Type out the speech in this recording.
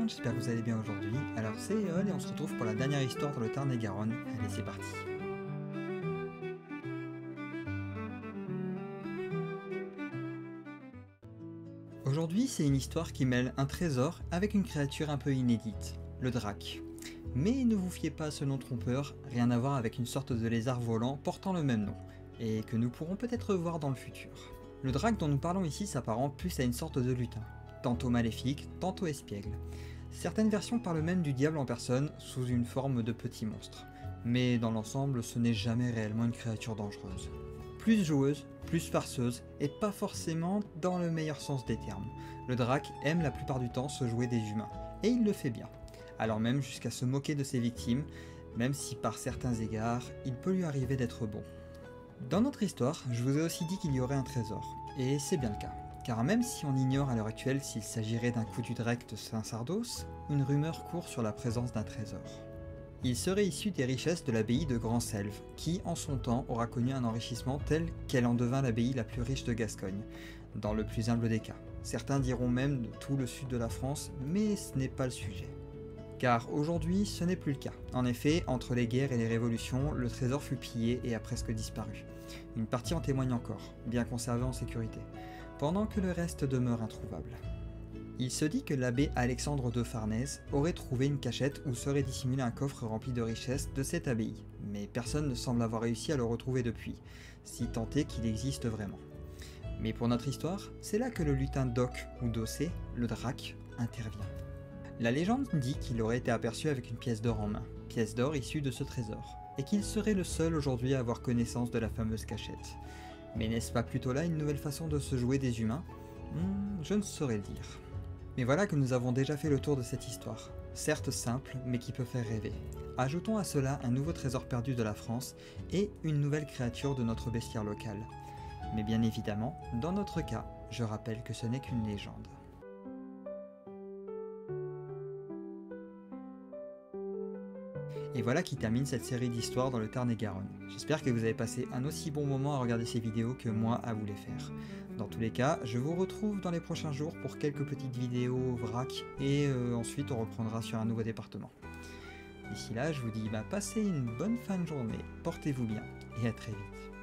monde, j'espère que vous allez bien aujourd'hui. Alors c'est Eol et on se retrouve pour la dernière histoire dans le Tarn-et-Garonne. Allez, c'est parti. Aujourd'hui, c'est une histoire qui mêle un trésor avec une créature un peu inédite, le drac. Mais ne vous fiez pas à ce nom trompeur, rien à voir avec une sorte de lézard volant portant le même nom, et que nous pourrons peut-être voir dans le futur. Le drac dont nous parlons ici s'apparente plus à une sorte de lutin, tantôt maléfique, tantôt espiègle. Certaines versions parlent même du diable en personne sous une forme de petit monstre. Mais dans l'ensemble, ce n'est jamais réellement une créature dangereuse. Plus joueuse, plus farceuse, et pas forcément dans le meilleur sens des termes. Le drac aime la plupart du temps se jouer des humains, et il le fait bien. Alors même jusqu'à se moquer de ses victimes, même si par certains égards, il peut lui arriver d'être bon. Dans notre histoire, je vous ai aussi dit qu'il y aurait un trésor, et c'est bien le cas. Car même si on ignore à l'heure actuelle s'il s'agirait d'un coup du drac de Saint-Sardos, une rumeur court sur la présence d'un trésor. Il serait issu des richesses de l'abbaye de Grand-Selve, qui en son temps aura connu un enrichissement tel qu'elle en devint l'abbaye la plus riche de Gascogne, dans le plus humble des cas. Certains diront même de tout le sud de la France, mais ce n'est pas le sujet. Car aujourd'hui, ce n'est plus le cas. En effet, entre les guerres et les révolutions, le trésor fut pillé et a presque disparu. Une partie en témoigne encore, bien conservé en sécurité, pendant que le reste demeure introuvable. Il se dit que l'abbé Alexandre de Farnèse aurait trouvé une cachette où serait dissimulé un coffre rempli de richesses de cette abbaye, mais personne ne semble avoir réussi à le retrouver depuis, si tant est qu'il existe vraiment. Mais pour notre histoire, c'est là que le lutin Doc ou Dossé, le drac, intervient. La légende dit qu'il aurait été aperçu avec une pièce d'or en main, pièce d'or issue de ce trésor, et qu'il serait le seul aujourd'hui à avoir connaissance de la fameuse cachette. Mais n'est-ce pas plutôt là une nouvelle façon de se jouer des humains? Je ne saurais le dire. Mais voilà que nous avons déjà fait le tour de cette histoire, certes simple, mais qui peut faire rêver. Ajoutons à cela un nouveau trésor perdu de la France et une nouvelle créature de notre bestiaire local. Mais bien évidemment, dans notre cas, je rappelle que ce n'est qu'une légende. Et voilà qui termine cette série d'histoires dans le Tarn-et-Garonne. J'espère que vous avez passé un aussi bon moment à regarder ces vidéos que moi à vous les faire. Dans tous les cas, je vous retrouve dans les prochains jours pour quelques petites vidéos vrac et ensuite on reprendra sur un nouveau département. D'ici là, je vous dis passez une bonne fin de journée, portez-vous bien et à très vite.